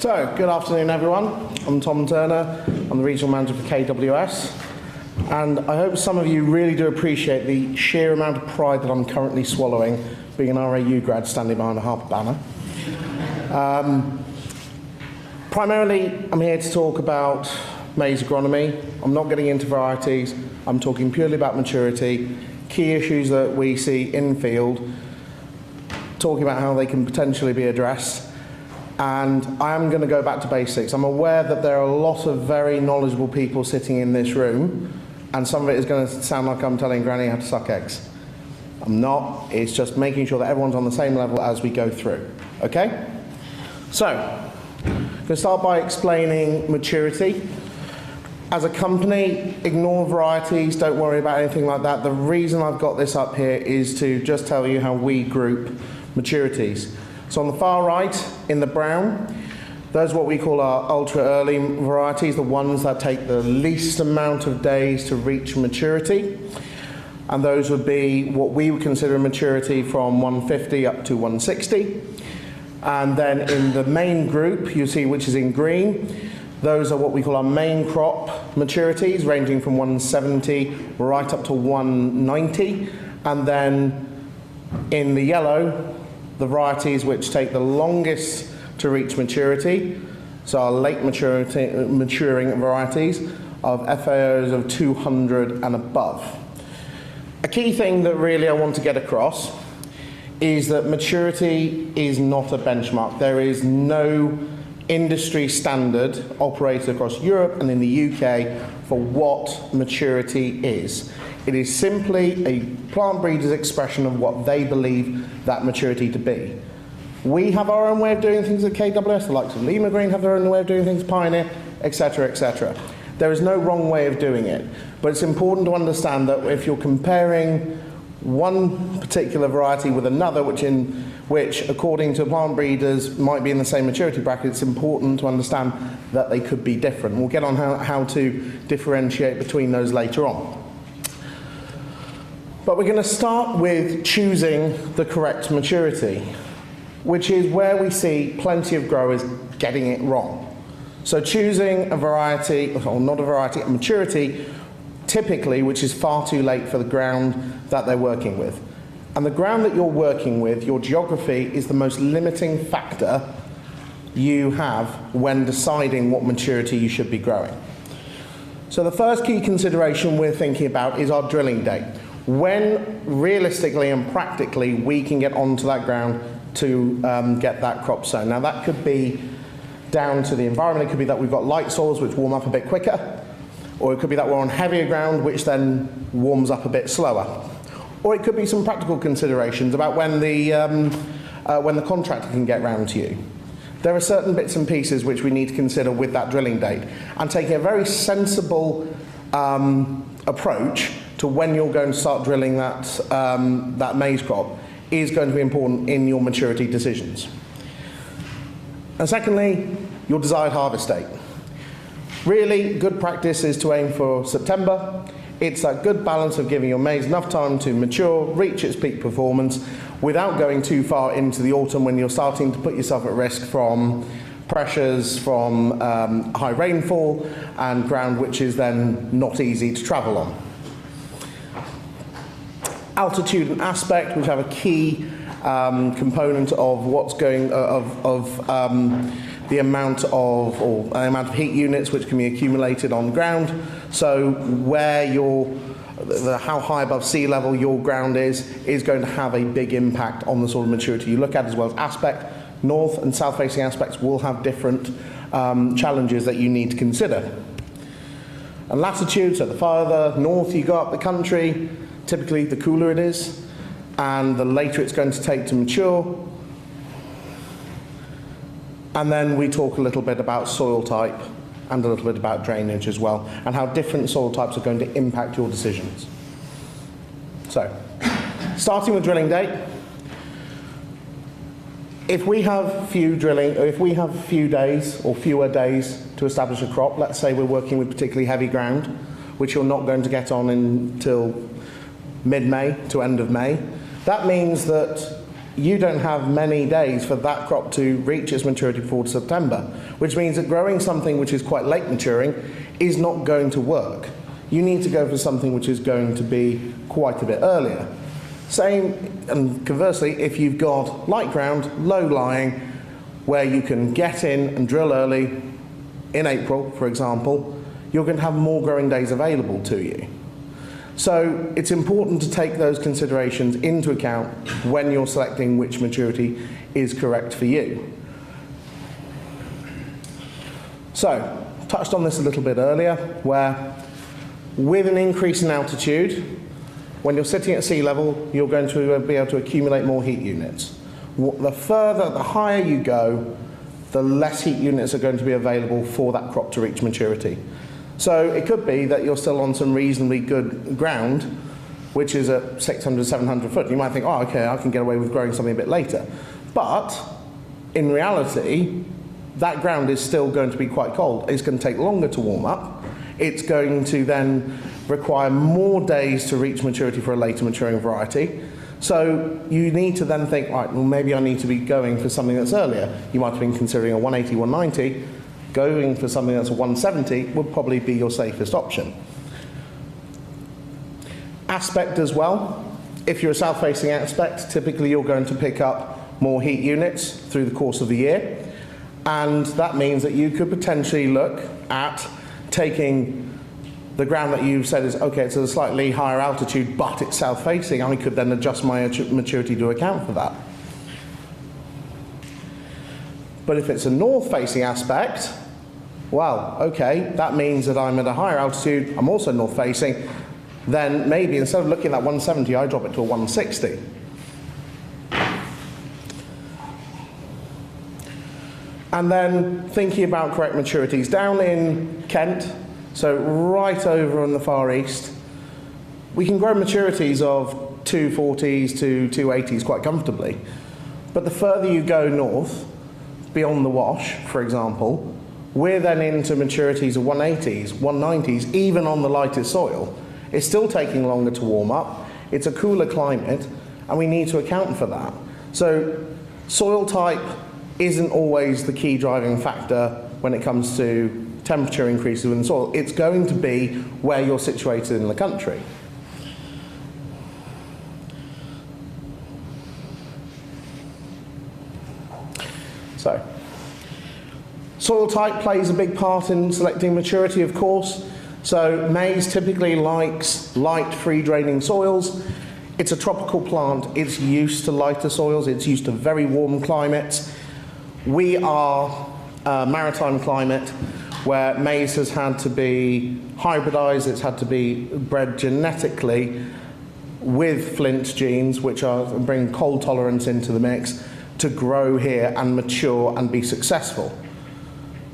So, good afternoon everyone. I'm Tom Turner. I'm the Regional Manager for KWS. And I hope some of you really do appreciate the sheer amount of pride that I'm currently swallowing being an RAU grad standing behind a Harper banner. Primarily, I'm here to talk about maize agronomy. I'm not getting into varieties. I'm talking purely about maturity, key issues that we see in field, talking about how they can potentially be addressed. And I am going to go back to basics. I'm aware that there are a lot of very knowledgeable people sitting in this room, and some of it is going to sound like I'm telling Granny how to suck eggs. I'm not. It's just making sure that everyone's on the same level as we go through. Okay? So, I'm going to start by explaining maturity. As a company, ignore varieties, don't worry about anything like that. The reason I've got this up here is to just tell you how we group maturities. So on the far right, in the brown, those are what we call our ultra early varieties, the ones that take the least amount of days to reach maturity. And those would be what we would consider maturity from 150 up to 160. And then in the main group, you see which is in green, those are what we call our main crop maturities, ranging from 170 right up to 190. And then in the yellow, the varieties which take the longest to reach maturity, so our late maturing varieties of FAOs of 200 and above. A key thing that really I want to get across is that maturity is not a benchmark. There is no industry standard operated across Europe and in the UK for what maturity is. It is simply a plant breeder's expression of what they believe that maturity to be. We have our own way of doing things at KWS, the likes of Lima Green have their own way of doing things, Pioneer, etc., etc. There is no wrong way of doing it, but it's important to understand that if you're comparing one particular variety with another, which according to plant breeders might be in the same maturity bracket, it's important to understand that they could be different. We'll get on how to differentiate between those later on. But we're going to start with choosing the correct maturity, which is where we see plenty of growers getting it wrong. So choosing a variety, or not a variety, a maturity, typically, which is far too late for the ground that they're working with. And the ground that you're working with, your geography, is the most limiting factor you have when deciding what maturity you should be growing. So the first key consideration we're thinking about is our drilling date. When realistically and practically we can get onto that ground to get that crop sown. Now that could be down to the environment. It could be that we've got light soils which warm up a bit quicker, or it could be that we're on heavier ground which then warms up a bit slower. Or it could be some practical considerations about when the contractor can get round to you. There are certain bits and pieces which we need to consider with that drilling date, and taking a very sensible approach to when you're going to start drilling that maize crop is going to be important in your maturity decisions. And secondly, your desired harvest date. Really good practice is to aim for September. It's that good balance of giving your maize enough time to mature, reach its peak performance, without going too far into the autumn when you're starting to put yourself at risk from pressures, from high rainfall, and ground which is then not easy to travel on. Altitude and aspect, which have a key component of what's going the amount of heat units which can be accumulated on ground. So where how high above sea level your ground is going to have a big impact on the sort of maturity you look at, as well as aspect. North and south facing aspects will have different challenges that you need to consider. And latitude, so the farther north you go up the country, typically the cooler it is, and the later it's going to take to mature. And then we talk a little bit about soil type and a little bit about drainage as well, and how different soil types are going to impact your decisions. So, starting with drilling date. If we have few days or fewer days to establish a crop, let's say we're working with particularly heavy ground, which you're not going to get on until mid-May to end of May, that means that you don't have many days for that crop to reach its maturity before September, which means that growing something which is quite late maturing is not going to work. You need to go for something which is going to be quite a bit earlier. Same, and conversely, if you've got light ground, low lying, where you can get in and drill early, in April, for example, you're going to have more growing days available to you. So it's important to take those considerations into account when you're selecting which maturity is correct for you. So, touched on this a little bit earlier, where with an increase in altitude, when you're sitting at sea level, you're going to be able to accumulate more heat units. The further, the higher you go, the less heat units are going to be available for that crop to reach maturity. So it could be that you're still on some reasonably good ground, which is at 600, 700 foot. You might think, oh, okay, I can get away with growing something a bit later. But in reality, that ground is still going to be quite cold. It's going to take longer to warm up. It's going to then require more days to reach maturity for a later maturing variety. So you need to then think, right, well, maybe I need to be going for something that's earlier. You might have been considering a 180, 190. Going for something that's a 170 would probably be your safest option. Aspect as well. If you're a south-facing aspect, typically you're going to pick up more heat units through the course of the year. And that means that you could potentially look at taking the ground that you've said is, okay, it's at a slightly higher altitude, but it's south-facing. I could then adjust my maturity to account for that. But if it's a north-facing aspect, well, okay, that means that I'm at a higher altitude, I'm also north-facing, then maybe instead of looking at that 170, I drop it to a 160. And then thinking about correct maturities. Down in Kent, so right over in the Far East, we can grow maturities of 240s to 280s quite comfortably. But the further you go north, beyond the Wash, for example, we're then into maturities of 180s, 190s, even on the lightest soil. It's still taking longer to warm up, it's a cooler climate, and we need to account for that. So soil type isn't always the key driving factor when it comes to temperature increases in the soil. It's going to be where you're situated in the country. So, soil type plays a big part in selecting maturity, of course. So maize typically likes light, free-draining soils. It's a tropical plant. It's used to lighter soils. It's used to very warm climates. We are a maritime climate where maize has had to be hybridized. It's had to be bred genetically with flint genes, which bring cold tolerance into the mix, to grow here and mature and be successful.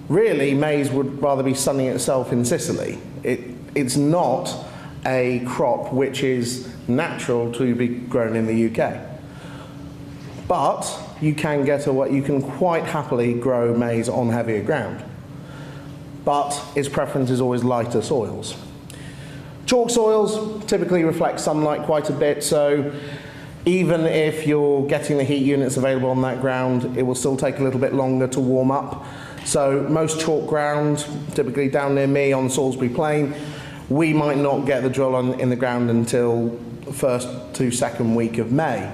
Really, maize would rather be sunning itself in Sicily. It's not a crop which is natural to be grown in the UK. But you can you can quite happily grow maize on heavier ground. But its preference is always lighter soils. Chalk soils typically reflect sunlight quite a bit, so even if you're getting the heat units available on that ground, it will still take a little bit longer to warm up. So most chalk ground, typically down near me on Salisbury Plain, we might not get the drill in the ground until the first to second week of May.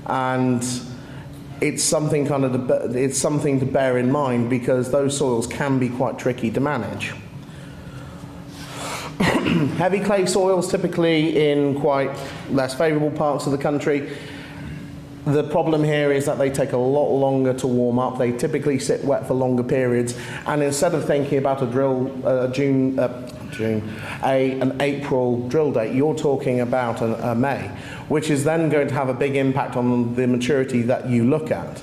And it's something to bear in mind because those soils can be quite tricky to manage. Heavy clay soils, typically in quite less favourable parts of the country. The problem here is that they take a lot longer to warm up. They typically sit wet for longer periods, and instead of thinking about a drill, an April drill date, you're talking about a May, which is then going to have a big impact on the maturity that you look at.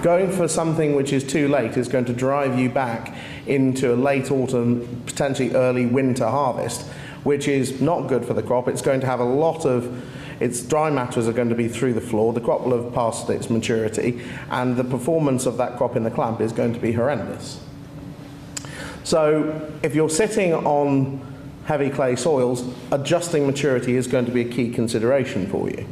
Going for something which is too late is going to drive you back into a late autumn, potentially early winter harvest, which is not good for the crop. It's going to have a lot of its dry matters are going to be through the floor, the crop will have passed its maturity, and the performance of that crop in the clamp is going to be horrendous. So if you're sitting on heavy clay soils, adjusting maturity is going to be a key consideration for you.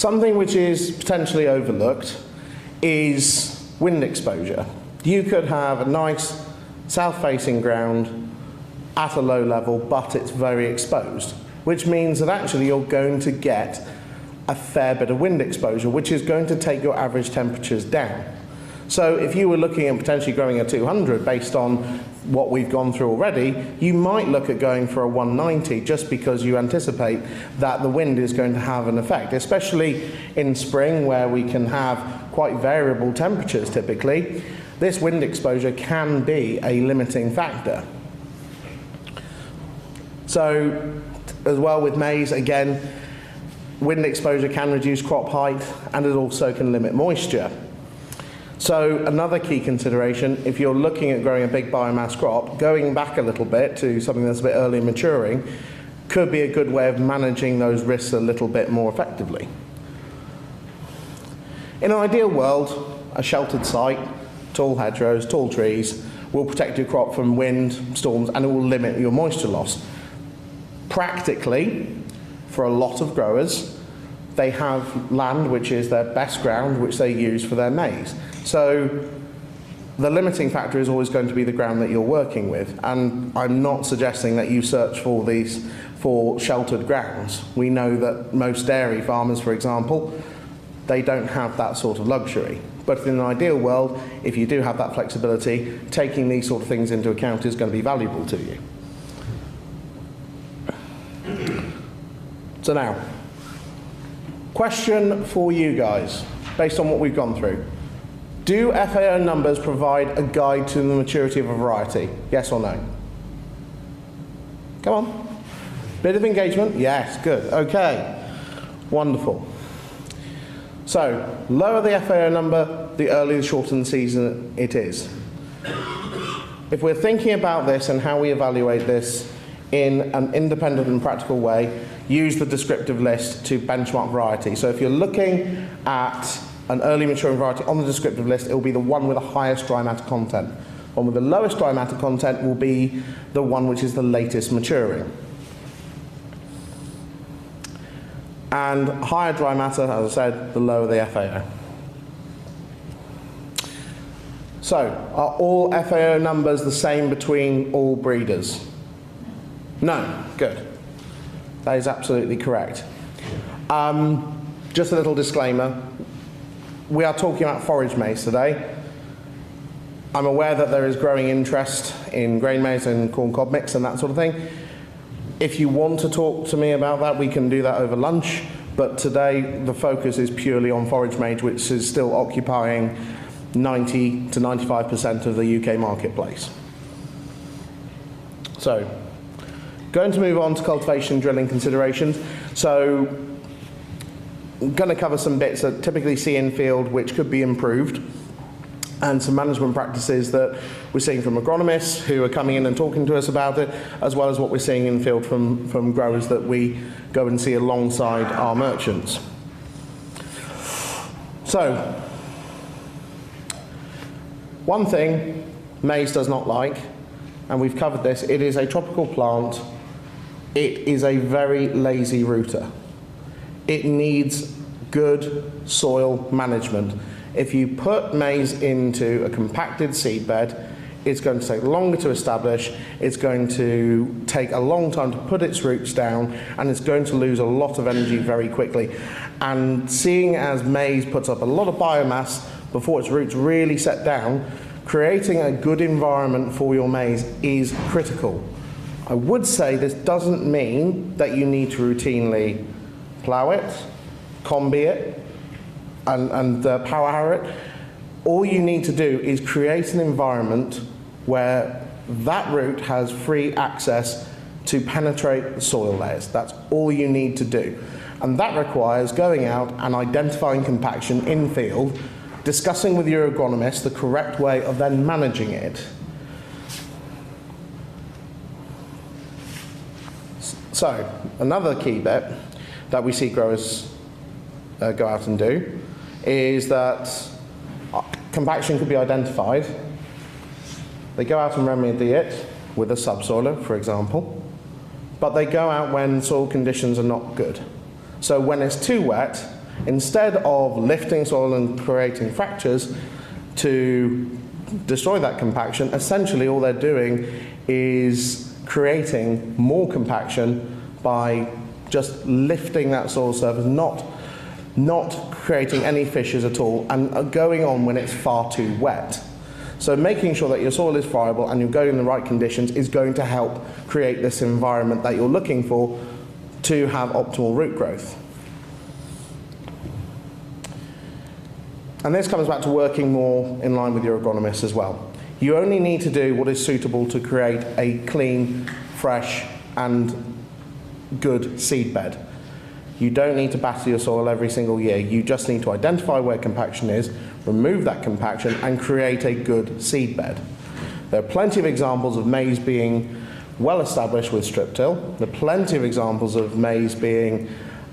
Something which is potentially overlooked is wind exposure. You could have a nice south-facing ground at a low level, but it's very exposed, which means that actually you're going to get a fair bit of wind exposure, which is going to take your average temperatures down. So if you were looking at potentially growing a 200 based on what we've gone through already, you might look at going for a 190 just because you anticipate that the wind is going to have an effect, especially in spring where we can have quite variable temperatures typically. This wind exposure can be a limiting factor. So as well with maize, again, wind exposure can reduce crop height and it also can limit moisture. So another key consideration, if you're looking at growing a big biomass crop, going back a little bit to something that's a bit early maturing could be a good way of managing those risks a little bit more effectively. In an ideal world, a sheltered site, tall hedgerows, tall trees, will protect your crop from wind, storms, and it will limit your moisture loss. Practically, for a lot of growers, they have land which is their best ground, which they use for their maize. So the limiting factor is always going to be the ground that you're working with, and I'm not suggesting that you search for sheltered grounds. We know that most dairy farmers, for example, they don't have that sort of luxury. But in an ideal world, if you do have that flexibility, taking these sort of things into account is going to be valuable to you. So now, question for you guys, based on what we've gone through. Do FAO numbers provide a guide to the maturity of a variety? Yes or no? Come on. Bit of engagement? Yes, good. Okay, wonderful. So, lower the FAO number, the earlier the shortened season it is. If we're thinking about this and how we evaluate this in an independent and practical way, use the descriptive list to benchmark variety. So if you're looking at an early maturing variety on the descriptive list, it will be the one with the highest dry matter content. One with the lowest dry matter content will be the one which is the latest maturing. And higher dry matter, as I said, the lower the FAO. So, are all FAO numbers the same between all breeders? No, good. That is absolutely correct. Just a little disclaimer. We are talking about forage maize today. I'm aware that there is growing interest in grain maize and corn cob mix and that sort of thing. If you want to talk to me about that, we can do that over lunch. But today, the focus is purely on forage maize, which is still occupying 90 to 95% of the UK marketplace. So, going to move on to cultivation drilling considerations. So, I'm going to cover some bits that typically see in field which could be improved, and some management practices that we're seeing from agronomists who are coming in and talking to us about it, as well as what we're seeing in field from growers that we go and see alongside our merchants. So, one thing maize does not like, and we've covered this, it is a tropical plant. It is a very lazy rooter. It needs good soil management. If you put maize into a compacted seedbed, it's going to take longer to establish, it's going to take a long time to put its roots down, and it's going to lose a lot of energy very quickly. And seeing as maize puts up a lot of biomass before its roots really set down, creating a good environment for your maize is critical. I would say this doesn't mean that you need to routinely plough it, combi it, and power harrow it. All you need to do is create an environment where that root has free access to penetrate the soil layers. That's all you need to do. And that requires going out and identifying compaction in field, discussing with your agronomist the correct way of then managing it. So, another key bit that we see growers go out and do is that compaction could be identified. They go out and remedy it with a subsoiler, for example, but they go out when soil conditions are not good. So when it's too wet, Instead of lifting soil and creating fractures to destroy that compaction, essentially all they're doing is creating more compaction by just lifting that soil surface, not creating any fissures at all, and going on when it's far too wet. So making sure that your soil is friable and you're going in the right conditions is going to help create this environment that you're looking for to have optimal root growth. And this comes back to working more in line with your agronomists as well. You only need to do what is suitable to create a clean, fresh, and good seed bed. You don't need to batter your soil every single year. You just need to identify where compaction is, remove that compaction, and create a good seed bed. There are plenty of examples of maize being well established with strip till. There are plenty of examples of maize being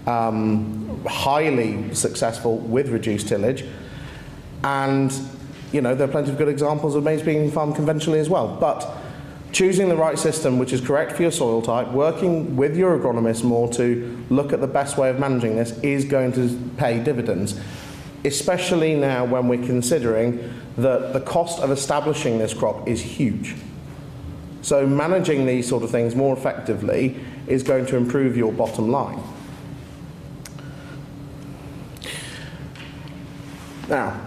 highly successful with reduced tillage. And there are plenty of good examples of maize being farmed conventionally as well. But choosing the right system which is correct for your soil type, working with your agronomist more to look at the best way of managing this is going to pay dividends, especially now when we're considering that the cost of establishing this crop is huge. So managing these sort of things more effectively is going to improve your bottom line. Now,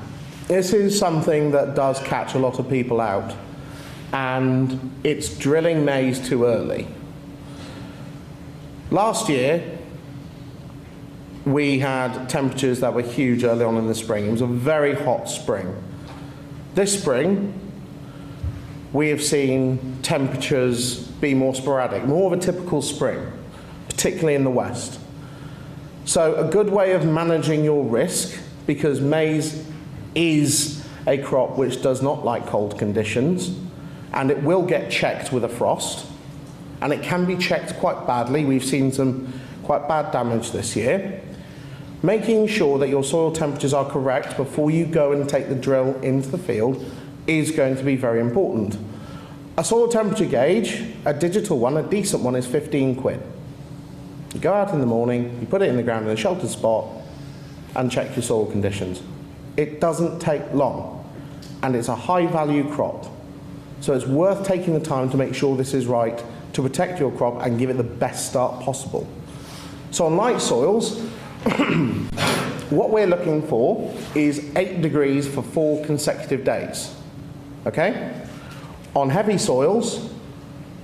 this is something that does catch a lot of people out, and it's drilling maize too early. Last year, we had temperatures that were huge early on in the spring. It was a very hot spring. This spring, we have seen temperatures be more sporadic, more of a typical spring, particularly in the west. So a good way of managing your risk, because maize is a crop which does not like cold conditions, and it will get checked with a frost, and it can be checked quite badly. We've seen some quite bad damage this year. Making sure that your soil temperatures are correct before you go and take the drill into the field is going to be very important. A soil temperature gauge, a digital one, a decent one, is 15 quid. You go out in the morning, you put it in the ground in a sheltered spot, and check your soil conditions. It doesn't take long, and it's a high value crop. So it's worth taking the time to make sure this is right to protect your crop and give it the best start possible. So on light soils, what we're looking for is 8 degrees for 4 consecutive days. Okay? On heavy soils,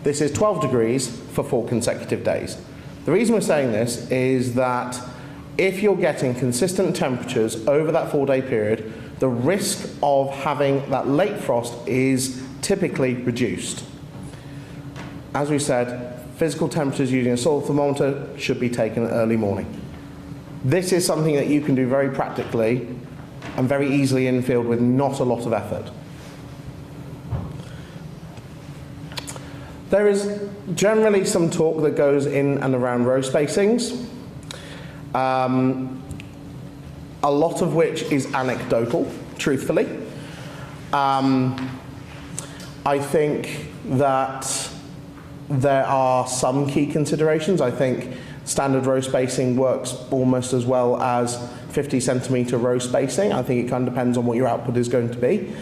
this is 12 degrees for 4 consecutive days. The reason we're saying this is that if you're getting consistent temperatures over that 4-day period, the risk of having that late frost is typically reduced. As we said, physical temperatures using a soil thermometer should be taken early morning. This is something that you can do very practically and very easily in field with not a lot of effort. There is generally some talk that goes in and around row spacings, a lot of which is anecdotal, truthfully. I think that there are some key considerations. I think standard row spacing works almost as well as 50 centimetre row spacing. I think it kind of depends on what your output is going to be.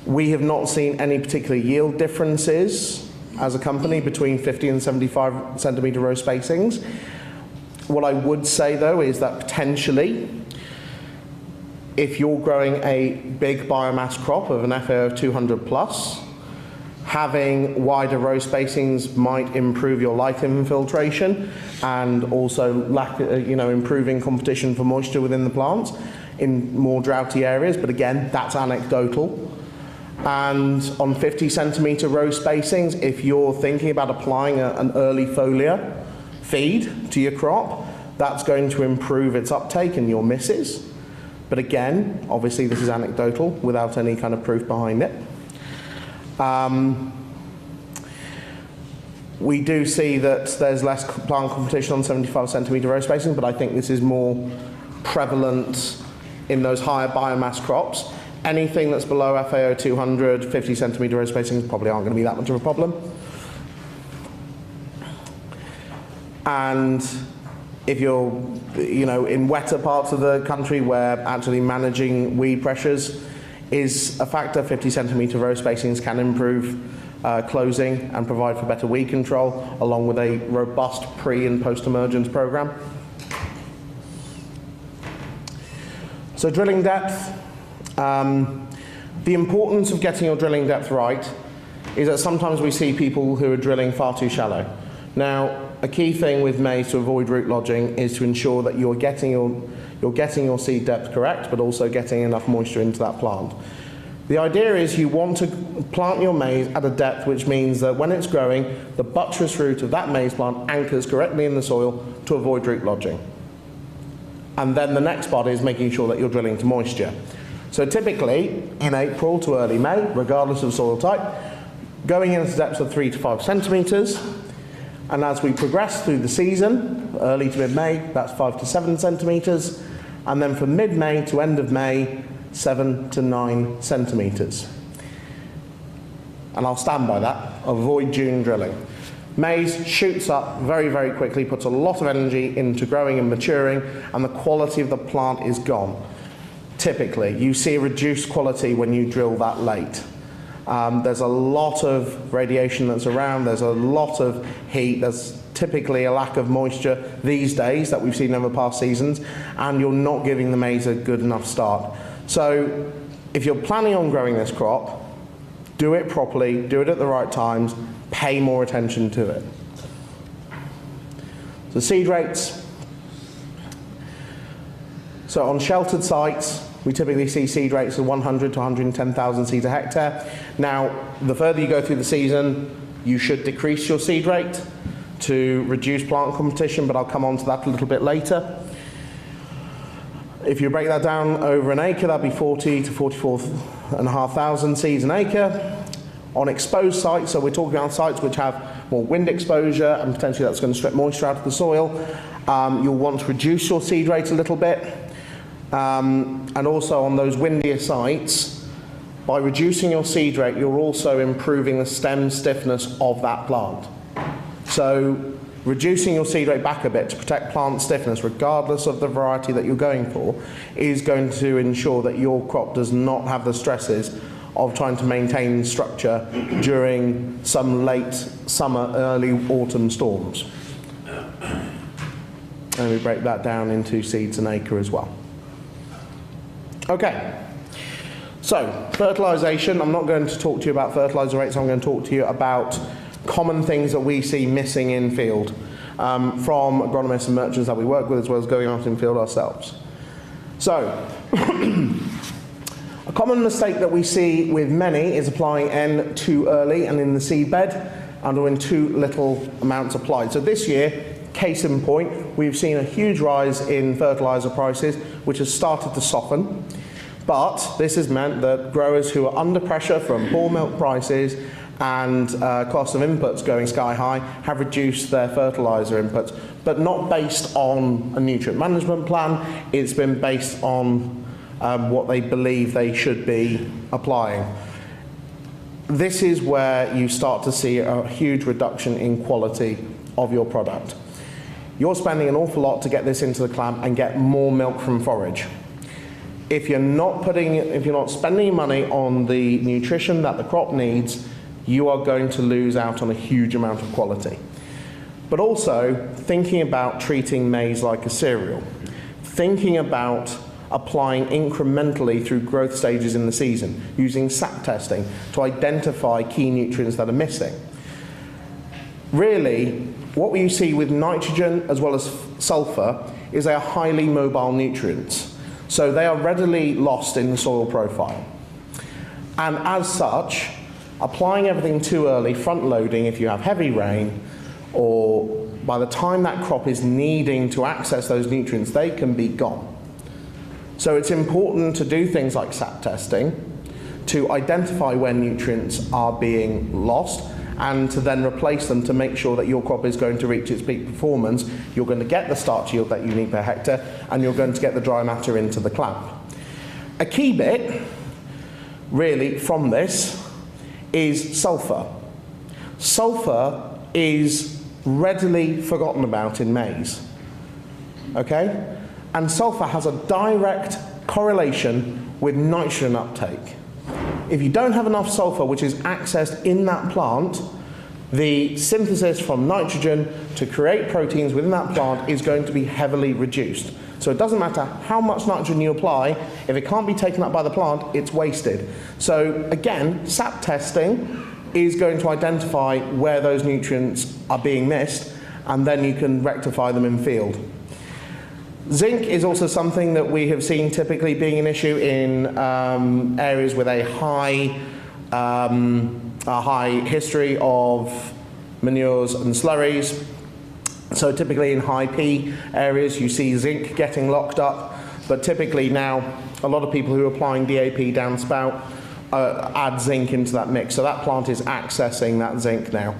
We have not seen any particular yield differences as a company between 50 and 75 centimetre row spacings. What I would say though is that potentially, if you're growing a big biomass crop of an FAO 200 plus, having wider row spacings might improve your light infiltration and also improving competition for moisture within the plants in more droughty areas, but again, that's anecdotal. And on 50 centimetre row spacings, if you're thinking about applying an early foliar feed to your crop, that's going to improve its uptake and your misses. But again, obviously this is anecdotal without any kind of proof behind it. We do see that there's less plant competition on 75 centimetre row spacing, but I think this is more prevalent in those higher biomass crops. Anything that's below FAO 200, 50 centimetre row spacings probably aren't going to be that much of a problem. And If you're in wetter parts of the country where actually managing weed pressures is a factor, 50 centimetre row spacings can improve closing and provide for better weed control, along with a robust pre and post-emergence program. So drilling depth. The importance of getting your drilling depth right is that sometimes we see people who are drilling far too shallow. Now, a key thing with maize to avoid root lodging is to ensure that you're getting your seed depth correct, but also getting enough moisture into that plant. The idea is you want to plant your maize at a depth which means that when it's growing, the buttress root of that maize plant anchors correctly in the soil to avoid root lodging. And then the next part is making sure that you're drilling to moisture. So typically, in April to early May, regardless of soil type, going into depths of 3 to 5 centimetres, and as we progress through the season, early to mid-May, that's 5 to 7 centimetres, and then from mid-May to end of May, 7 to 9 centimetres. And I'll stand by that. Avoid June drilling. Maize shoots up very, very quickly, puts a lot of energy into growing and maturing, and the quality of the plant is gone. Typically, you see a reduced quality when you drill that late. There's a lot of radiation that's around, there's a lot of heat, there's typically a lack of moisture these days that we've seen over past seasons, and you're not giving the maize a good enough start. So if you're planning on growing this crop, do it properly, do it at the right times, pay more attention to it. So seed rates. So on sheltered sites, we typically see seed rates of 100 to 110,000 seeds a hectare. Now, the further you go through the season, you should decrease your seed rate to reduce plant competition, but I'll come on to that a little bit later. If you break that down over an acre, that'd be 40 to 44,500 seeds an acre. On exposed sites, so we're talking about sites which have more wind exposure and potentially that's going to strip moisture out of the soil, you'll want to reduce your seed rate a little bit. And also on those windier sites, by reducing your seed rate, you're also improving the stem stiffness of that plant. So reducing your seed rate back a bit to protect plant stiffness, regardless of the variety that you're going for, is going to ensure that your crop does not have the stresses of trying to maintain structure during some late summer, early autumn storms. And we break that down into seeds an acre as well. Okay, so fertilisation. I'm not going to talk to you about fertiliser rates, I'm going to talk to you about common things that we see missing in field from agronomists and merchants that we work with, as well as going out in field ourselves. So, a common mistake that we see with many is applying N too early and in the seed bed, and or in too little amounts applied. So this year, case in point, we've seen a huge rise in fertiliser prices, which has started to soften. But this has meant that growers who are under pressure from poor milk prices and cost of inputs going sky high have reduced their fertiliser inputs, but not based on a nutrient management plan. It's been based on what they believe they should be applying. This is where you start to see a huge reduction in quality of your product. You're spending an awful lot to get this into the clamp and get more milk from forage. If you're not spending money on the nutrition that the crop needs, you are going to lose out on a huge amount of quality. But also, thinking about treating maize like a cereal. Thinking about applying incrementally through growth stages in the season, using sap testing to identify key nutrients that are missing. Really, what you see with nitrogen as well as sulfur is they are highly mobile nutrients. So they are readily lost in the soil profile. And as such, applying everything too early, front loading if you have heavy rain, or by the time that crop is needing to access those nutrients, they can be gone. So it's important to do things like sap testing to identify when nutrients are being lost and to then replace them to make sure that your crop is going to reach its peak performance. You're going to get the starch yield that you need per hectare, and you're going to get the dry matter into the clamp. A key bit, really, from this is sulfur. Sulfur is readily forgotten about in maize. okay? And sulfur has a direct correlation with nitrogen uptake. If you don't have enough sulfur which is accessed in that plant, the synthesis from nitrogen to create proteins within that plant is going to be heavily reduced. So it doesn't matter how much nitrogen you apply, if it can't be taken up by the plant, it's wasted. So again, sap testing is going to identify where those nutrients are being missed, and then you can rectify them in field. Zinc is also something that we have seen typically being an issue in areas with a high history of manures and slurries. So typically in high P areas you see zinc getting locked up, but typically now a lot of people who are applying DAP downspout add zinc into that mix, so that plant is accessing that zinc now.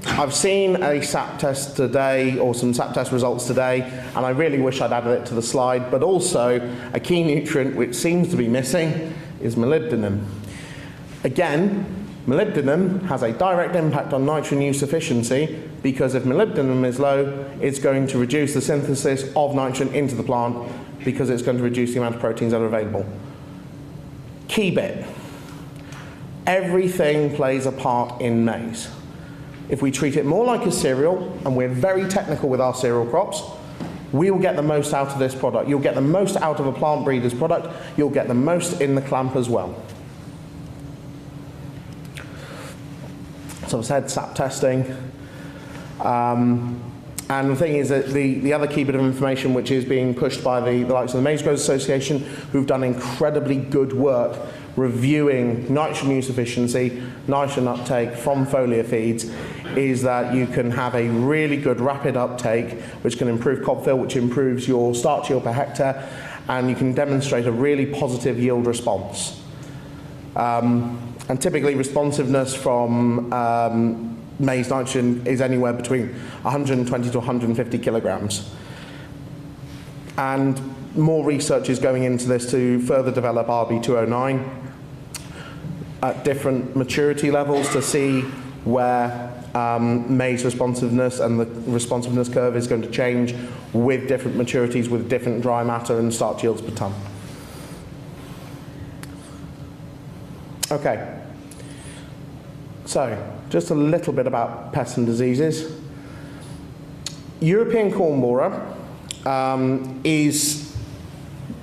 I've seen a sap test today, or some sap test results today, and I really wish I'd added it to the slide, but also a key nutrient which seems to be missing is molybdenum. Again, molybdenum has a direct impact on nitrogen use efficiency, because if molybdenum is low, it's going to reduce the synthesis of nitrogen into the plant, because it's going to reduce the amount of proteins that are available. Key bit. Everything plays a part in maize. If we treat it more like a cereal, and we're very technical with our cereal crops, we will get the most out of this product. You'll get the most out of a plant breeder's product, you'll get the most in the clamp as well. So I've said sap testing. And the thing is that the other key bit of information which is being pushed by the likes of the Maize Growers Association, who've done incredibly good work reviewing nitrogen use efficiency, nitrogen uptake from foliar feeds, is that you can have a really good rapid uptake which can improve crop fill, which improves your starch yield per hectare, and you can demonstrate a really positive yield response. And typically responsiveness from maize nitrogen is anywhere between 120 to 150 kilograms. And more research is going into this to further develop RB209 at different maturity levels to see where maize responsiveness and the responsiveness curve is going to change with different maturities, with different dry matter and starch yields per ton. Okay, so just a little bit about pests and diseases. European corn borer is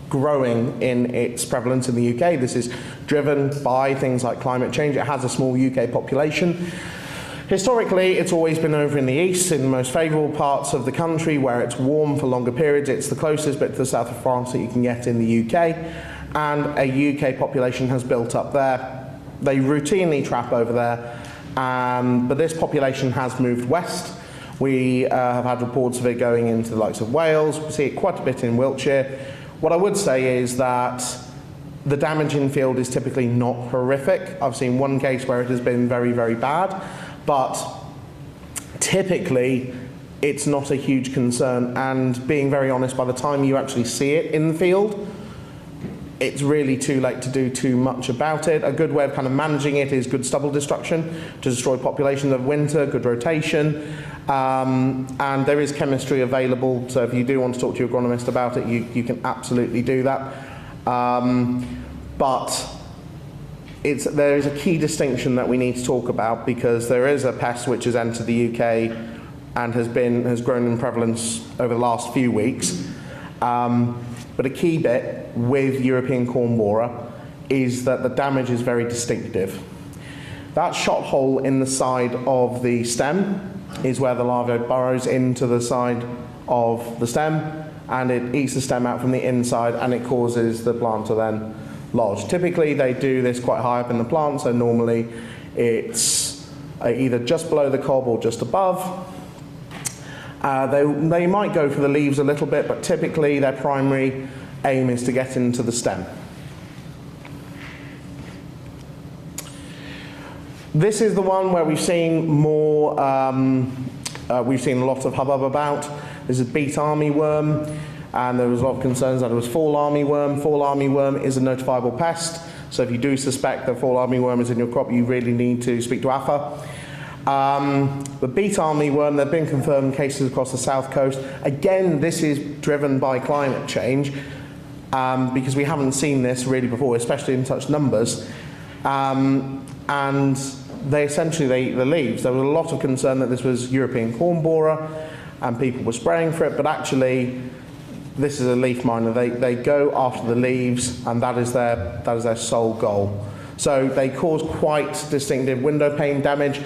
growing in its prevalence in the UK. This is driven by things like climate change. It has a small UK population. Historically, it's always been over in the east, in the most favourable parts of the country where it's warm for longer periods. It's the closest bit to the south of France that you can get in the UK, and a UK population has built up there. They routinely trap over there, but this population has moved west. We have had reports of it going into the likes of Wales. We see it quite a bit in Wiltshire. What I would say is that the damage in field is typically not horrific. I've seen one case where it has been very, very bad, but typically it's not a huge concern, and being very honest, by the time you actually see it in the field, it's really too late to do too much about it. A good way of kind of managing it is good stubble destruction to destroy populations over winter, good rotation, and there is chemistry available, so if you do want to talk to your agronomist about it, you can absolutely do that. But there is a key distinction that we need to talk about, because there is a pest which has entered the UK and has grown in prevalence over the last few weeks. But a key bit with European corn borer is that the damage is very distinctive. That shot hole in the side of the stem is where the larvae burrows into the side of the stem, and it eats the stem out from the inside, and it causes the plant to then lodge. Typically they do this quite high up in the plant, so normally it's either just below the cob or just above. They might go for the leaves a little bit, but typically their primary aim is to get into the stem. This is the one where we've seen more, we've seen a lot of hubbub about. This is beet armyworm, and there was a lot of concerns that it was fall armyworm. Fall armyworm is a notifiable pest, so if you do suspect that fall armyworm is in your crop, you really need to speak to AFA. The beet armyworm, there have been confirmed cases across the south coast. Again, this is driven by climate change, because we haven't seen this really before, especially in such numbers. And they essentially eat the leaves. There was a lot of concern that this was European corn borer, and people were spraying for it, but actually, this is a leaf miner. They go after the leaves, and that is their sole goal. So they cause quite distinctive window pane damage,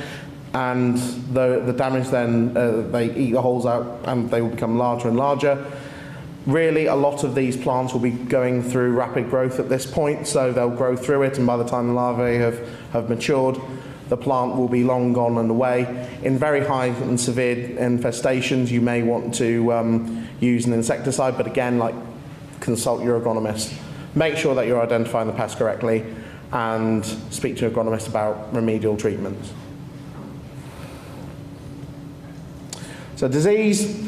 and the damage then, they eat the holes out and they will become larger and larger. Really, a lot of these plants will be going through rapid growth at this point, so they'll grow through it, and by the time the larvae have matured, the plant will be long gone and away. In very high and severe infestations, you may want to use an insecticide, but again, consult your agronomist. Make sure that you're identifying the pest correctly, and speak to your agronomist about remedial treatments. So disease,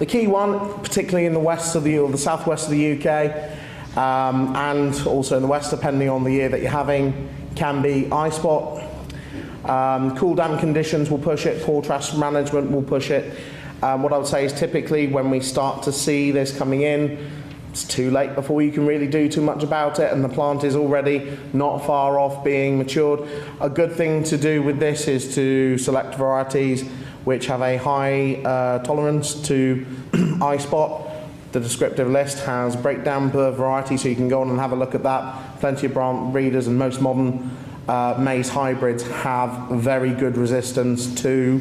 the key one, particularly in the west of or the southwest of the UK, and also in the west, depending on the year that you're having, can be eye spot. Cool, damp conditions will push it. Poor trash management will push it. What I would say is typically when we start to see this coming in, it's too late before you can really do too much about it, and the plant is already not far off being matured. A good thing to do with this is to select varieties which have a high tolerance to eye spot. The descriptive list has breakdown per variety, so you can go on and have a look at that. Plenty of brand breeders and most modern maize hybrids have very good resistance to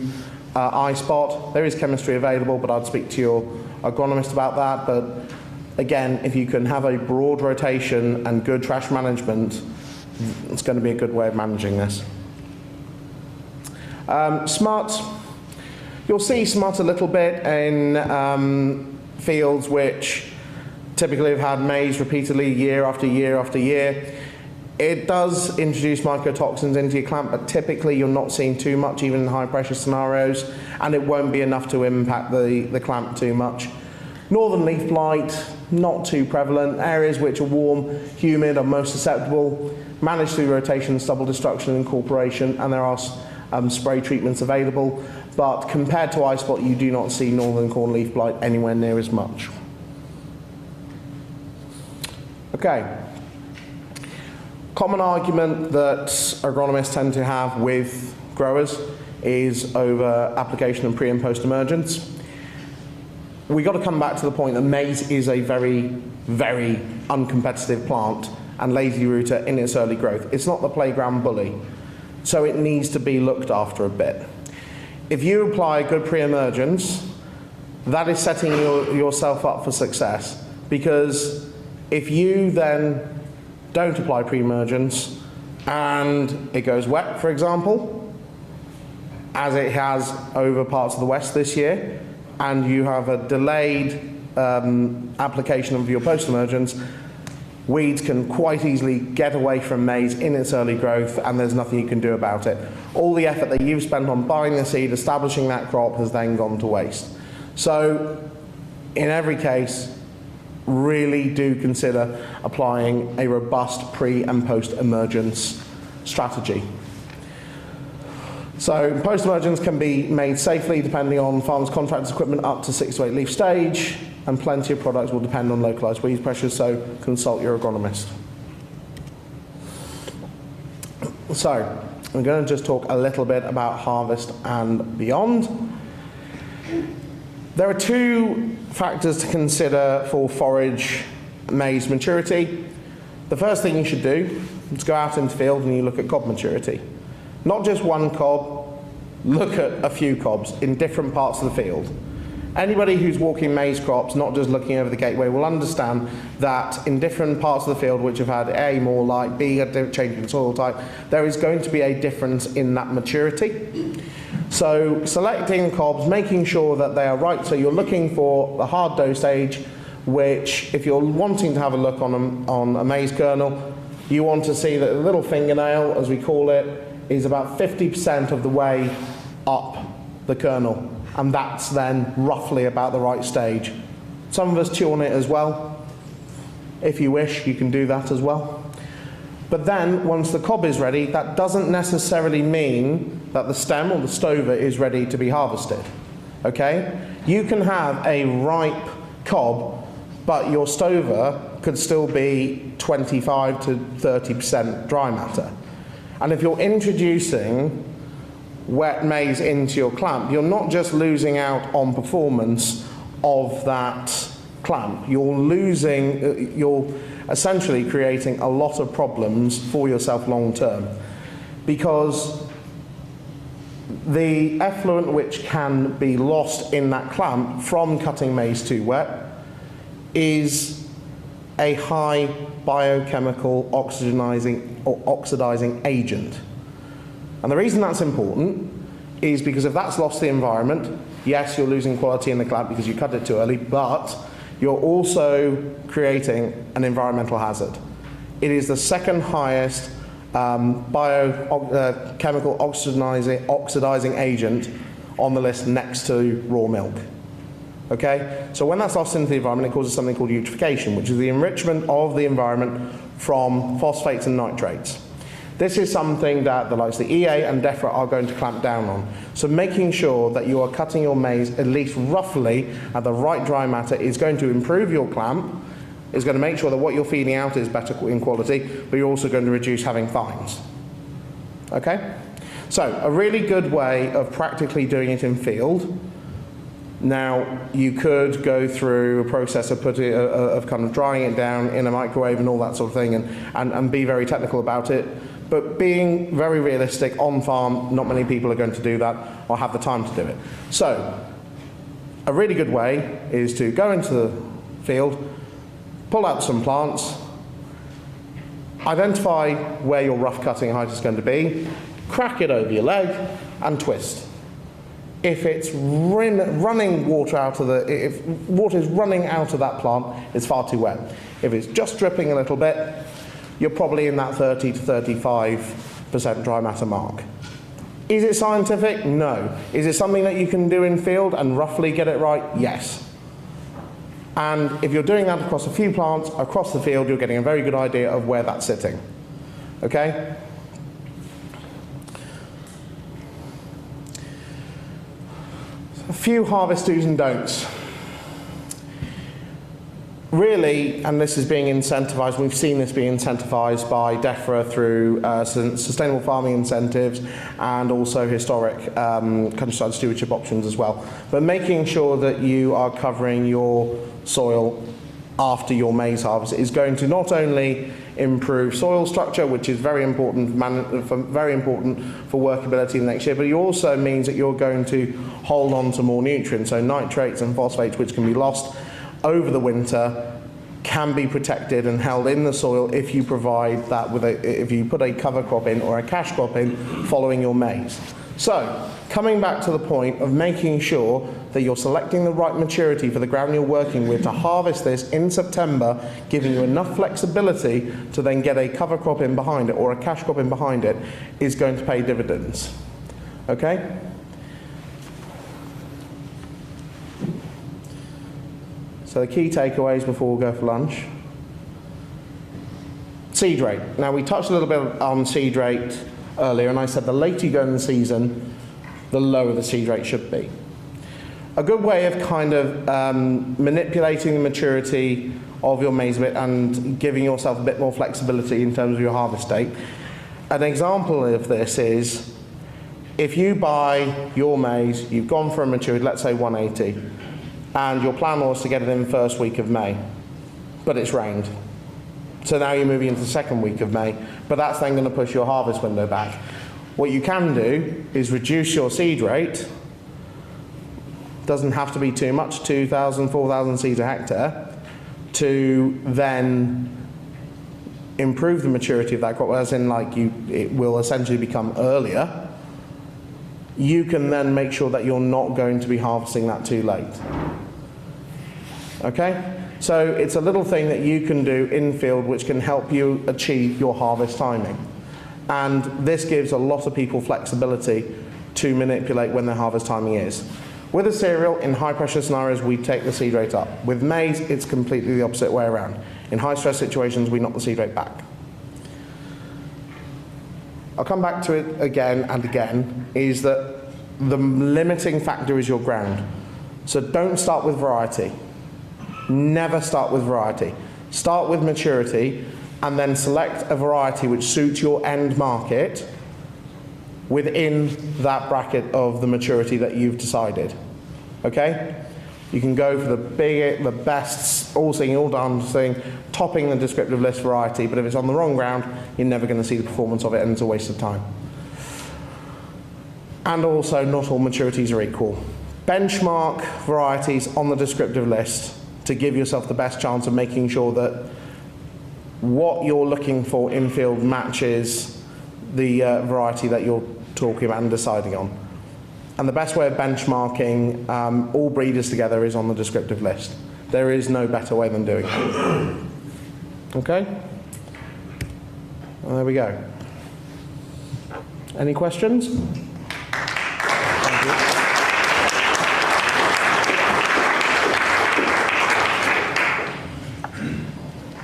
eye spot. There is chemistry available, but I'd speak to your agronomist about that. But again, if you can have a broad rotation and good trash management, it's going to be a good way of managing this. Smut. You'll see smut a little bit in fields which typically have had maize repeatedly year after year after year. It does introduce mycotoxins into your clamp, but typically you're not seeing too much, even in high pressure scenarios, and it won't be enough to impact the clamp too much. Northern leaf blight, not too prevalent. Areas which are warm, humid are most susceptible. Managed through rotation, stubble destruction and incorporation, and there are spray treatments available. But compared to eye spot, you do not see northern corn leaf blight anywhere near as much. Okay. Common argument that agronomists tend to have with growers is over application and pre and post emergence. We've got to come back to the point that maize is a very, very uncompetitive plant and lazy rooter in its early growth. It's not the playground bully, so it needs to be looked after a bit. If you apply good pre-emergence, that is setting yourself up for success, because if you then don't apply pre-emergence and it goes wet, for example, as it has over parts of the west this year, and you have a delayed application of your post-emergence, weeds can quite easily get away from maize in its early growth, and there's nothing you can do about it. All the effort that you've spent on buying the seed, establishing that crop, has then gone to waste. So, in every case, really do consider applying a robust pre- and post-emergence strategy. So, post-emergence can be made safely depending on farmers' contractors' equipment up to 6 to 8 leaf stage, and plenty of products will depend on localised weed pressures, so consult your agronomist. So, I'm going to just talk a little bit about harvest and beyond. There are 2 factors to consider for forage maize maturity. The first thing you should do is go out into the field and you look at cob maturity. Not just one cob, look at a few cobs in different parts of the field. Anybody who's walking maize crops, not just looking over the gateway, will understand that in different parts of the field which have had A, more light, B, a change in soil type, there is going to be a difference in that maturity. So selecting cobs, making sure that they are right, so you're looking for the hard dough stage, which if you're wanting to have a look on a maize kernel, you want to see that the little fingernail, as we call it, is about 50% of the way up the kernel. And that's then roughly about the right stage. Some of us chew on it as well. If you wish, you can do that as well. But then, once the cob is ready, that doesn't necessarily mean that the stem or the stover is ready to be harvested. Okay? You can have a ripe cob, but your stover could still be 25 to 30% dry matter. And if you're introducing wet maize into your clamp, you're not just losing out on performance of that clamp. You're essentially creating a lot of problems for yourself long term, because the effluent which can be lost in that clamp from cutting maize too wet is a high biochemical oxidizing agent. And the reason that's important is because if that's lost to the environment, yes, you're losing quality in the clamp because you cut it too early, but you're also creating an environmental hazard. It is the second highest biochemical oxidizing agent on the list next to raw milk. Okay? So when that's lost into the environment, it causes something called eutrophication, which is the enrichment of the environment from phosphates and nitrates. This is something that the likes of the EA and DEFRA are going to clamp down on. So making sure that you are cutting your maize at least roughly at the right dry matter is going to improve your clamp, is going to make sure that what you're feeding out is better in quality, but you're also going to reduce having fines. Okay? So a really good way of practically doing it in field. Now, you could go through a process of kind of drying it down in a microwave and all that sort of thing and be very technical about it. But being very realistic, on farm, not many people are going to do that or have the time to do it. So, a really good way is to go into the field, pull out some plants, identify where your rough cutting height is going to be, crack it over your leg, and twist. If it's running water out of if water is running out of that plant, it's far too wet. If it's just dripping a little bit, you're probably in that 30 to 35% dry matter mark. Is it scientific? No. Is it something that you can do in field and roughly get it right? Yes. And if you're doing that across a few plants, across the field, you're getting a very good idea of where that's sitting. Okay? A few harvest do's and don'ts. Really, and this is being incentivized, we've seen this being incentivized by DEFRA through sustainable farming incentives and also historic countryside stewardship options as well. But making sure that you are covering your soil after your maize harvest is going to not only improve soil structure, which is very important for workability the next year, but it also means that you're going to hold on to more nutrients. So nitrates and phosphates, which can be lost over the winter, can be protected and held in the soil if you provide that if you put a cover crop in or a cash crop in following your maize. So, coming back to the point of making sure that you're selecting the right maturity for the ground you're working with to harvest this in September, giving you enough flexibility to then get a cover crop in behind it or a cash crop in behind it, is going to pay dividends. Okay? So the key takeaways before we go for lunch. Seed rate. Now we touched a little bit on seed rate earlier, and I said the later you go in the season, the lower the seed rate should be. A good way of kind of manipulating the maturity of your maize a bit and giving yourself a bit more flexibility in terms of your harvest date. An example of this is if you buy your maize, you've gone for a maturity, let's say 180, and your plan was to get it in the first week of May, but it's rained. So now you're moving into the second week of May, but that's then going to push your harvest window back. What you can do is reduce your seed rate. Doesn't have to be too much, 2,000, 4,000 seeds a hectare, to then improve the maturity of that crop, as in it will essentially become earlier. You can then make sure that you're not going to be harvesting that too late. Okay? So it's a little thing that you can do in field which can help you achieve your harvest timing. And this gives a lot of people flexibility to manipulate when their harvest timing is. With a cereal, in high pressure scenarios, we take the seed rate up. With maize, it's completely the opposite way around. In high stress situations, we knock the seed rate back. I'll come back to it again and again, is that the limiting factor is your ground. So don't start with variety. Never start with variety. Start with maturity and then select a variety which suits your end market within that bracket of the maturity that you've decided. Okay? You can go for the best, all singing, all dancing, topping the descriptive list variety, but if it's on the wrong ground, you're never going to see the performance of it and it's a waste of time. And also, not all maturities are equal. Benchmark varieties on the descriptive list to give yourself the best chance of making sure that what you're looking for in field matches the variety that you're talking about and deciding on. And the best way of benchmarking all breeders together is on the descriptive list. There is no better way than doing it. Okay? Well, there we go. Any questions? Thank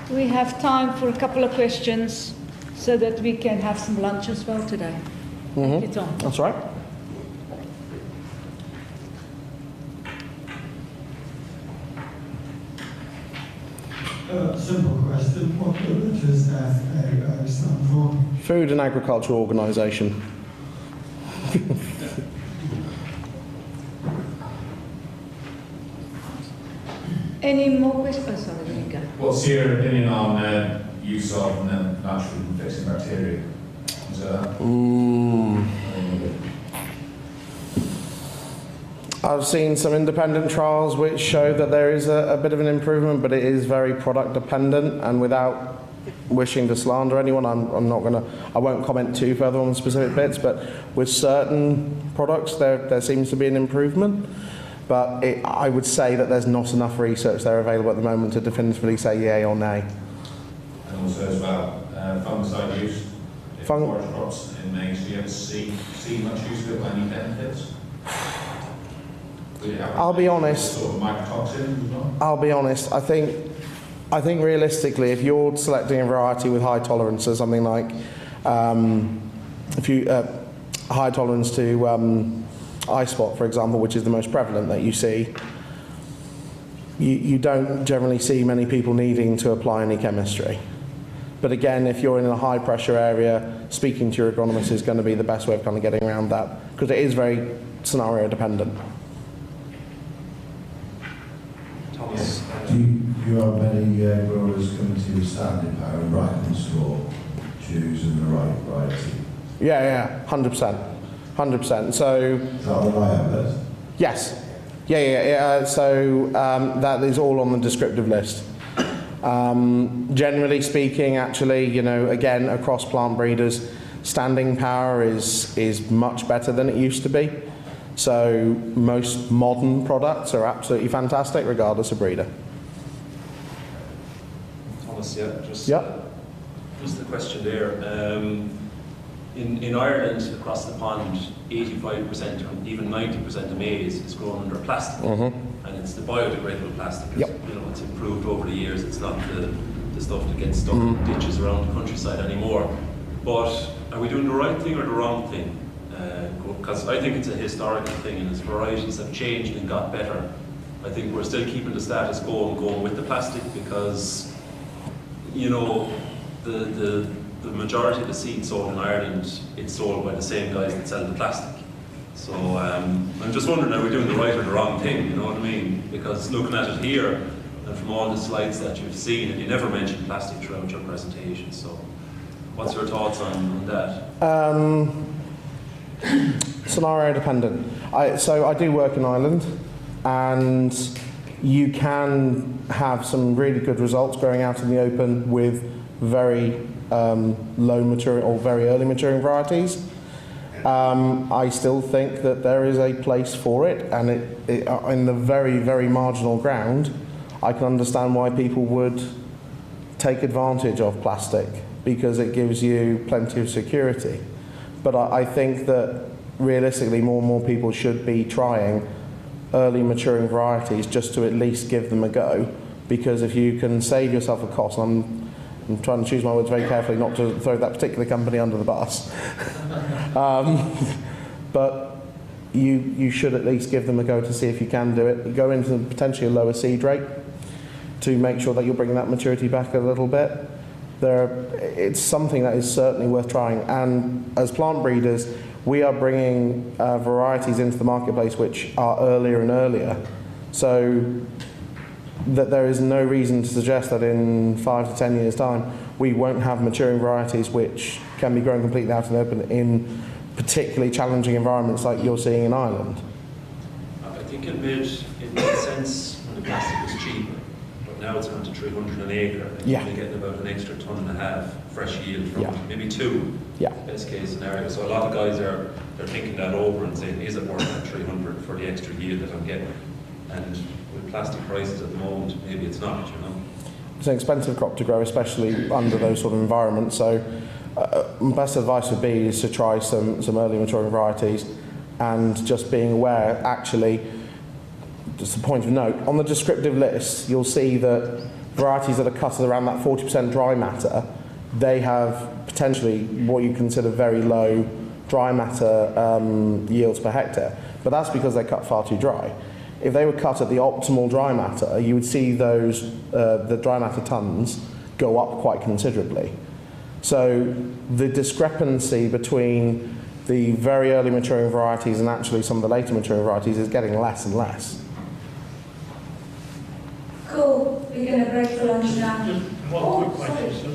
you. We have time for a couple of questions so that we can have some lunch as well today. Thank you, Tom. That's all right. Simple question. What does FAO stand for? Food and Agriculture Organisation. Any more questions? Oh, sorry, there you go. What's your opinion on use of nitrogen fixing bacteria? Is that I've seen some independent trials which show that there is a bit of an improvement, but it is very product dependent, and without wishing to slander anyone, I won't comment too further on specific bits, but with certain products there seems to be an improvement. But I would say that there's not enough research there available at the moment to definitively say yay or nay. And also as well, fungicide use in forage crops in maize. Do you ever see much use of it, any benefits? I'll be honest. Sort of mycotoxins as well? I'll be honest. I think realistically, if you're selecting a variety with high tolerance, so something like high tolerance to eye spot, for example, which is the most prevalent that you see, you don't generally see many people needing to apply any chemistry. But again, if you're in a high pressure area, speaking to your agronomist is going to be the best way of kind of getting around that, because it is very scenario dependent. Thomas, do you have many growers coming to your standing power and writing for choosing the right variety? Yeah, 100%. 100%. So, is that what I have list? Yes. Yeah. So that is all on the descriptive list. Generally speaking, actually, again, across plant breeders, standing power is much better than it used to be. So most modern products are absolutely fantastic, regardless of breeder. Thomas, just the question there. In Ireland, across the pond, 85% or even 90% of maize is grown under plastic, and it's the biodegradable plastic. It's improved over the years. It's not the stuff that gets stuck in ditches around the countryside anymore. But are we doing the right thing or the wrong thing? Because I think it's a historical thing, and as varieties have changed and got better, I think we're still keeping the status quo and going with the plastic, because the majority of the seed sold in Ireland, it's sold by the same guys that sell the plastic. So I'm just wondering, are we doing the right or the wrong thing, you know what I mean? Because looking at it here, and from all the slides that you've seen, and you never mentioned plastic throughout your presentation, so what's your thoughts on that? Scenario dependent. So I do work in Ireland, and you can have some really good results growing out in the open with very low maturing or very early maturing varieties. I still think that there is a place for it, and in the very, very marginal ground, I can understand why people would take advantage of plastic, because it gives you plenty of security. But I think that realistically more and more people should be trying early maturing varieties just to at least give them a go, because if you can save yourself a cost, I'm trying to choose my words very carefully not to throw that particular company under the bus. But you should at least give them a go to see if you can do it. You go into potentially a lower seed rate to make sure that you're bringing that maturity back a little bit. It's something that is certainly worth trying. And as plant breeders, we are bringing varieties into the marketplace which are earlier and earlier. So that there is no reason to suggest that in 5 to 10 years' time we won't have maturing varieties which can be grown completely out in the open in particularly challenging environments like you're seeing in Ireland. I think it made sense when the plastic was cheaper, but now it's gone to 300 an acre. And Yeah. you're getting about an extra ton and a half fresh yield from it, maybe 2, Yeah. best case scenario. So a lot of guys they're thinking that over and saying, is it worth that 300 for the extra yield that I'm getting? And with plastic prices at the moment, maybe it's not, you know. It's an expensive crop to grow, especially under those sort of environments. So my best advice would be is to try some early maturing varieties, and just being aware, actually, just a point of note, on the descriptive list, you'll see that varieties that are cut at around that 40% dry matter, they have potentially what you consider very low dry matter yields per hectare. But that's because they're cut far too dry. If they were cut at the optimal dry matter, you would see those, the dry matter tons go up quite considerably. So the discrepancy between the very early maturing varieties and actually some of the later maturing varieties is getting less and less. Cool. We're going to break for lunch now. Just one quick question.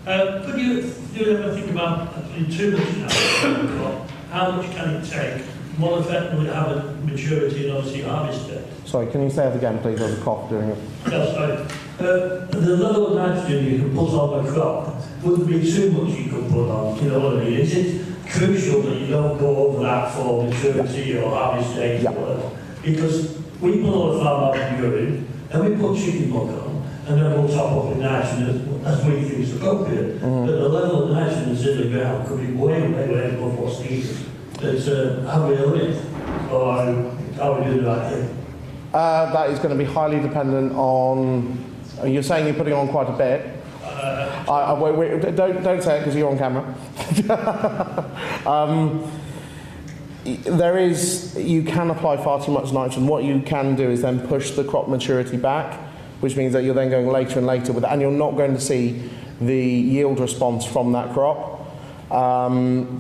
Could you ever think about putting too much now? How much can it take? What effect would it have at maturity and obviously harvest date? Sorry, can you say that again, please? There's a cough doing it. No, sorry. The level of nitrogen you can put on a crop wouldn't be too much you could put on, you know what I mean? Is it crucial that you don't go over that for maturity or harvest date or whatever? Because we put all the farm out in urine, and we put chicken muck on, and then we'll top up with nitrogen as we think is appropriate. But the level of nitrogen that's in the ground could be way above what's needed. That's how we live, or how we do the right thing. That is going to be highly dependent on. You're saying you're putting on quite a bit. Wait, don't say it because you're on camera. You can apply far too much nitrogen. What you can do is then push the crop maturity back, which means that you're then going later and later with it, and you're not going to see the yield response from that crop.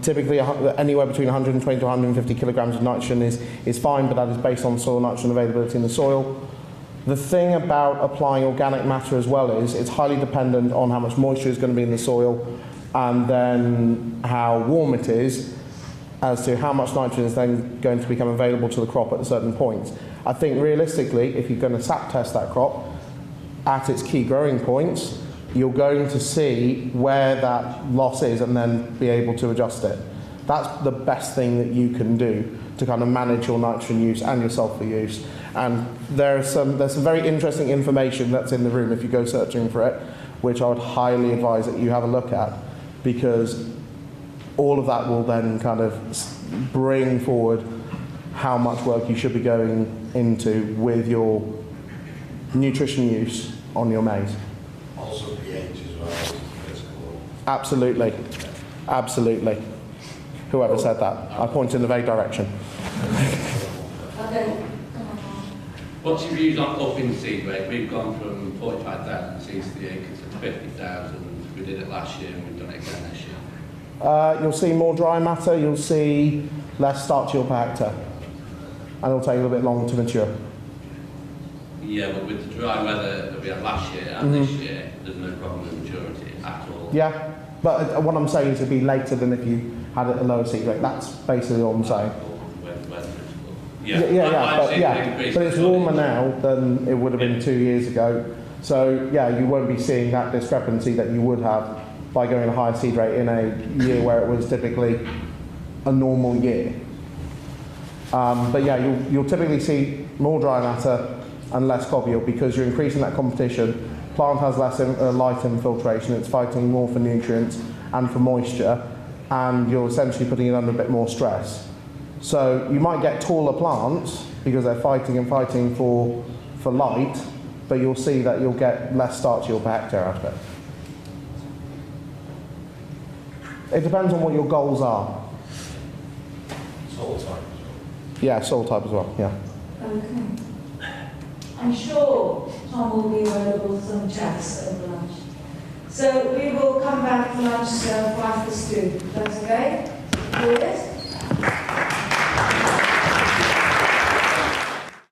Typically anywhere between 120 to 150 kilograms of nitrogen is fine, but that is based on soil nitrogen availability in the soil. The thing about applying organic matter as well is it's highly dependent on how much moisture is going to be in the soil, and then how warm it is, as to how much nitrogen is then going to become available to the crop at certain points. I think realistically, if you're going to sap test that crop at its key growing points, you're going to see where that loss is and then be able to adjust it. That's the best thing that you can do to kind of manage your nitrogen use and your sulfur use. And there's some very interesting information that's in the room if you go searching for it, which I would highly advise that you have a look at, because all of that will then kind of bring forward how much work you should be going into with your nutrition use on your maize. Also pH as well as physical. Absolutely. Absolutely. Whoever said that. I pointed in a vague direction. Okay. What's your views on up in seed rate? We've gone from 45,000 seeds to the acres to 50,000. We did it last year and we've done it again this year. You'll see more dry matter, you'll see less starch yield per hectare. And it'll take a little bit longer to mature. Yeah, but with the dry weather that we had last year and this year, there's no problem with maturity at all. Yeah, but what I'm saying is it'd be later than if you had a lower seed rate. That's basically all I'm saying. But it's warmer now than it would have been 2 years ago. So yeah, you won't be seeing that discrepancy that you would have by going a higher seed rate in a year where it was typically a normal year. But yeah, you'll typically see more dry matter and less cob yield because you're increasing that competition. Plant has less light infiltration, it's fighting more for nutrients and for moisture, and you're essentially putting it under a bit more stress. So you might get taller plants because they're fighting for light, but you'll see that you'll get less starch yield per hectare out of it. It depends on what your goals are. Soil type. Yeah, soil type as well, yeah. Okay. I'm sure Tom will be available for some chats over lunch. So we will come back for lunch for after 2. That's okay? Yes?